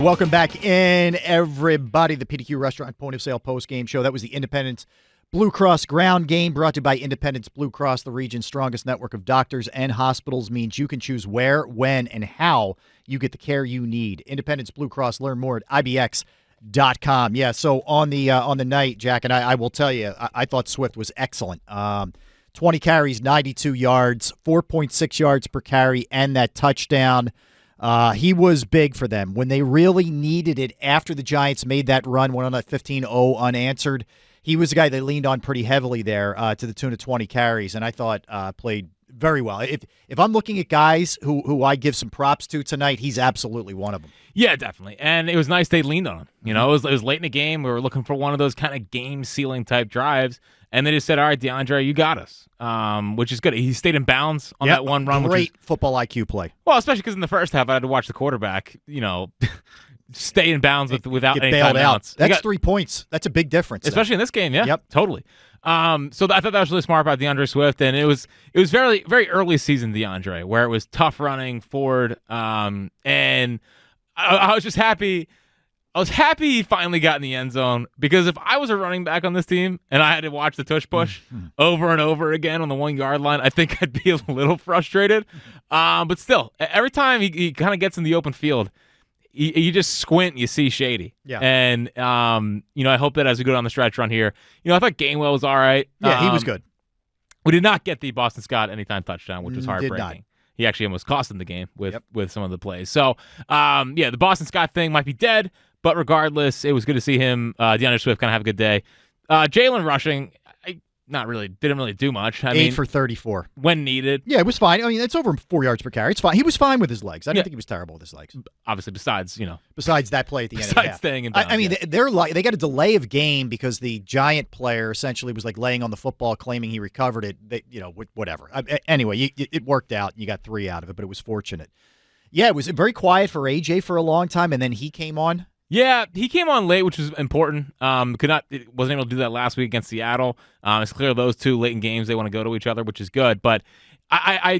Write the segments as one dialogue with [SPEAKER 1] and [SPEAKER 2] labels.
[SPEAKER 1] Welcome back in, everybody. The PDQ Restaurant Point of Sale Post-Game Show. That was the Independence Blue Cross ground game brought to you by Independence Blue Cross, the region's strongest network of doctors and hospitals. Means you can choose where, when, and how you get the care you need. Independence Blue Cross. Learn more at ibx.com. Yeah, so on the night, Jack, and I will tell you, I thought Swift was excellent. 20 carries, 92 yards, 4.6 yards per carry, and that touchdown. He was big for them when they really needed it after the Giants made that run, went on that 15-0 unanswered. He was the guy they leaned on pretty heavily there to the tune of 20 carries, and I thought played very well. If I'm looking at guys who I give some props to tonight, he's absolutely one of them. Yeah, definitely. And it was nice they leaned on him. You know, it was late in the game. We were looking for one of those kind of game-sealing type drives, and they just said, all right, DeAndre, you got us, which is good. He stayed in bounds on that one run. Great football IQ play. Well, especially because in the first half I had to watch the quarterback, stay in bounds without any timeouts. That's 3 points. That's a big difference. Especially in this game, yeah. Yep. Totally. So I thought that was really smart about DeAndre Swift, and it was very, very early season DeAndre, where it was tough running forward, and I was just happy. I was happy he finally got in the end zone, because if I was a running back on this team and I had to watch the tush push over and over again on the 1 yard line, I think I'd be a little frustrated. But still, every time he kind of gets in the open field, you just squint and you see Shady. Yeah. And, I hope that as we go down the stretch run here, I thought Gainwell was all right. Yeah, he was good. We did not get the Boston Scott anytime touchdown, which was heartbreaking. He actually almost cost them the game with some of the plays. So, the Boston Scott thing might be dead, but regardless, it was good to see him, DeAndre Swift, kind of have a good day. Jalen rushing, didn't really do much. I mean, for 34 when needed. Yeah, it was fine. I mean, it's over 4 yards per carry. It's fine. He was fine with his legs. I didn't think he was terrible with his legs. Obviously, besides that play at the end of the half. Staying in bounds, I mean, they got a delay of game because the Giant player essentially was like laying on the football, claiming he recovered it. Whatever. Anyway, it worked out. You got 3 out of it, but it was fortunate. Yeah, it was very quiet for AJ for a long time, and then he came on. Yeah, he came on late, which was important. Wasn't able to do that last week against Seattle. It's clear those two late in games, they want to go to each other, which is good. But I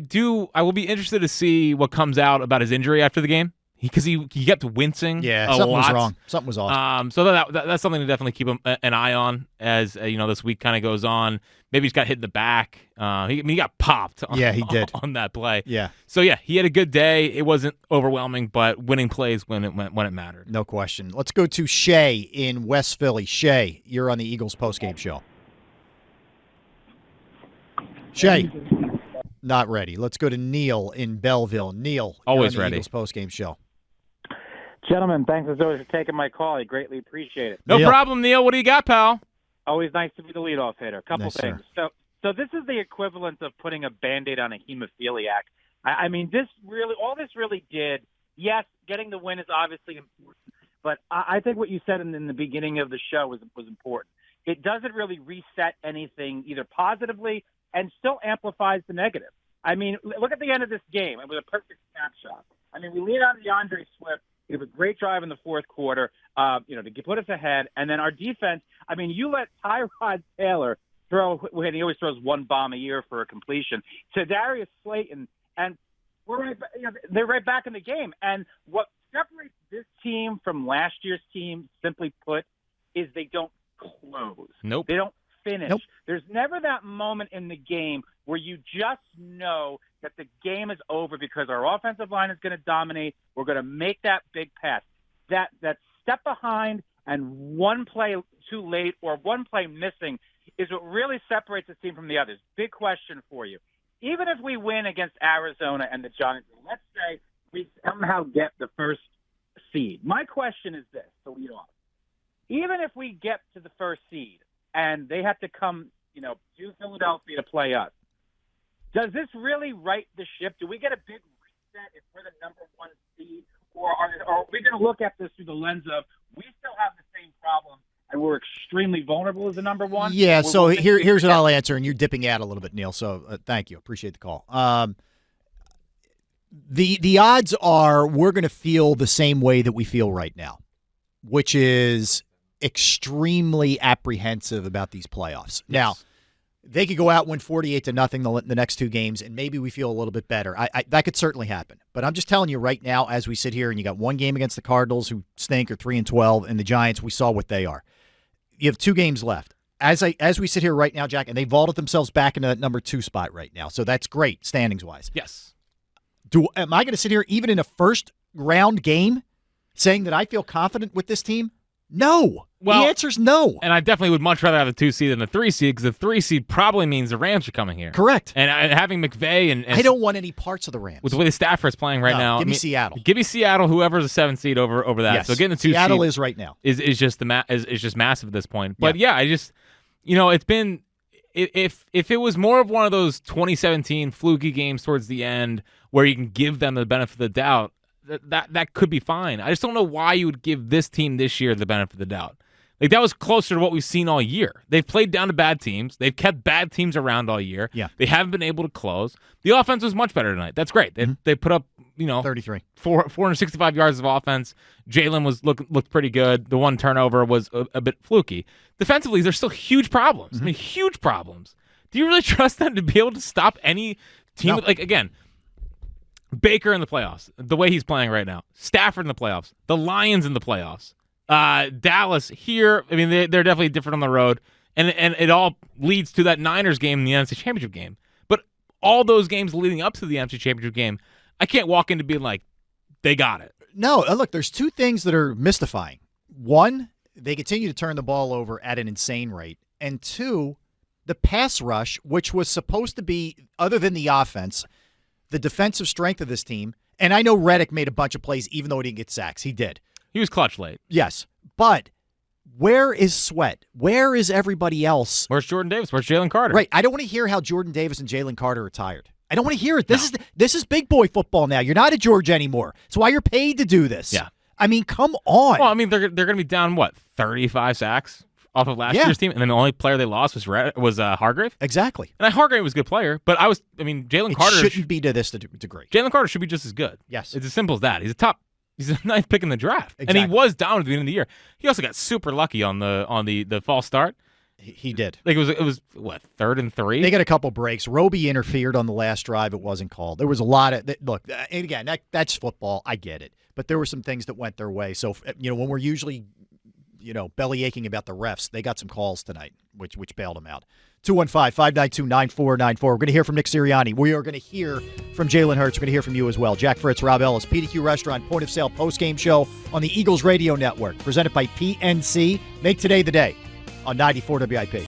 [SPEAKER 1] will be interested to see what comes out about his injury after the game, because he kept wincing. Yeah, something was wrong. Something was off. So that's something to definitely keep an eye on as this week kind of goes on. Maybe he's got hit in the back. He got popped. He did on that play. Yeah. So he had a good day. It wasn't overwhelming, but winning plays when it mattered. No question. Let's go to Shay in West Philly. Shay, you're on the Eagles postgame show. Shay, not ready. Let's go to Neil in Belleville. Neil, always ready. Eagles postgame show.
[SPEAKER 2] Gentlemen, thanks as always for taking my call. I greatly appreciate it.
[SPEAKER 3] No problem, Neil. What do you got, pal?
[SPEAKER 2] Always nice to be the leadoff hitter. Couple things. Sir. So this is the equivalent of putting a Band-Aid on a hemophiliac. I mean, all this really did, yes, getting the win is obviously important, but I think what you said in the beginning of the show was important. It doesn't really reset anything either positively and still amplifies the negative. I mean, look at the end of this game. It was a perfect snapshot. I mean, we lead on DeAndre Swift. We have a great drive in the fourth quarter, to put us ahead. And then our defense, I mean, you let Tyrod Taylor throw, when he always throws one bomb a year for a completion, to Darius Slayton, and they're right back in the game. And what separates this team from last year's team, simply put, is they don't close. Nope. They don't finish. Nope. There's never that moment in the game where you just know that the game is over because our offensive line is going to dominate. We're going to make that big pass. That step behind and one play too late or one play missing is what really separates the team from the others. Big question for you. Even if we win against Arizona and the Giants, let's say we somehow get the first seed. My question is this, to lead off. Even if we get to the first seed and they have to come, to Philadelphia to play us, does this really right the ship? Do we get a big reset if we're the number one seed? Or are we going to look at this through the lens of we still have the same problem and we're extremely vulnerable as the number one? Yeah, so here's what I'll answer, and you're dipping out a little bit, Neil, so thank you. Appreciate the call. The odds are we're going to feel the same way that we feel right now, which is extremely apprehensive about these playoffs. Yes. Now,
[SPEAKER 1] They could go out and win 48-0 the next 2 games, and maybe we feel a little bit better. That could certainly happen. But I'm just telling you right now, as we sit here, and you got 1 game against the Cardinals, who stink, or 3-12, and the Giants, we saw what they are. You have 2 games left. As we sit here right now, Jack, and they vaulted themselves back into that number 2 spot right now. So that's great, standings-wise.
[SPEAKER 3] Yes.
[SPEAKER 1] Am I going to sit here, even in a first-round game, saying that I feel confident with this team? No.
[SPEAKER 3] Well,
[SPEAKER 1] the answer's no.
[SPEAKER 3] And I definitely would much rather have the 2 seed than the 3 seed, because the 3 seed probably means the Rams are coming here.
[SPEAKER 1] Correct.
[SPEAKER 3] And having McVay and
[SPEAKER 1] I don't want any parts of the Rams.
[SPEAKER 3] with the way Stafford's playing right now.
[SPEAKER 1] Give me Seattle.
[SPEAKER 3] Give me Seattle, whoever's the 7th seed over that.
[SPEAKER 1] Yes.
[SPEAKER 3] So getting the 2
[SPEAKER 1] Seattle
[SPEAKER 3] seed
[SPEAKER 1] is right now.
[SPEAKER 3] is just is just massive at this point. But yeah, I just it's been if it was more of one of those 2017 fluky games towards the end where you can give them the benefit of the doubt, that could be fine. I just don't know why you would give this team this year the benefit of the doubt. Like, that was closer to what we've seen all year. They've played down to bad teams. They've kept bad teams around all year.
[SPEAKER 1] Yeah.
[SPEAKER 3] They haven't been able to close. The offense was much better tonight. That's great. They put up,
[SPEAKER 1] 33.
[SPEAKER 3] 465 yards of offense. Jalen looked pretty good. The 1 turnover was a bit fluky. Defensively, there's still huge problems.
[SPEAKER 1] Mm-hmm.
[SPEAKER 3] I mean, huge problems. Do you really trust them to be able to stop any team?
[SPEAKER 1] No.
[SPEAKER 3] Like, again, Baker in the playoffs, the way he's playing right now. Stafford in the playoffs. The Lions in the playoffs. Dallas here. I mean, they're definitely different on the road, and it all leads to that Niners game in the NFC Championship game. But all those games leading up to the NFC Championship game, I can't walk into being like, they got it.
[SPEAKER 1] No, look, there's 2 things that are mystifying. 1, they continue to turn the ball over at an insane rate, and 2, the pass rush, which was supposed to be, other than the offense, the defensive strength of this team. And I know Reddick made a bunch of plays, even though he didn't get sacks. He did.
[SPEAKER 3] He was clutch late.
[SPEAKER 1] Yes, but where is Sweat? Where is everybody else?
[SPEAKER 3] Where's Jordan Davis? Where's Jalen Carter?
[SPEAKER 1] Right. I don't want to hear how Jordan Davis and Jalen Carter are tired. I don't want to hear it. This is big boy football now. You're not a George anymore. It's why you're paid to do this.
[SPEAKER 3] Yeah.
[SPEAKER 1] I mean, come on.
[SPEAKER 3] Well, I mean, they're going to be down, 35 sacks off of last year's team, and then the only player they lost was Hargrave.
[SPEAKER 1] Exactly.
[SPEAKER 3] And Hargrave was a good player, but Jalen Carter
[SPEAKER 1] shouldn't be to this degree.
[SPEAKER 3] Jalen Carter should be just as good.
[SPEAKER 1] Yes.
[SPEAKER 3] It's as simple as that. He's a 9th pick in the draft.
[SPEAKER 1] Exactly.
[SPEAKER 3] And he was down at the end of the year. He also got super lucky on the false start.
[SPEAKER 1] He did.
[SPEAKER 3] Like, it was what, 3rd and 3?
[SPEAKER 1] They got a couple breaks. Roby interfered on the last drive. It wasn't called. There was a lot of look. And again, that's football. I get it, but there were some things that went their way. So when we're usually belly aching about the refs, they got some calls tonight, which bailed them out. 215-592-9494. We're going to hear from Nick Sirianni. We are going to hear from Jalen Hurts. We're going to hear from you as well. Jack Fritz, Rob Ellis, PDQ Restaurant Point of Sale postgame show on the Eagles Radio Network, presented by PNC. Make today the day on 94 WIP.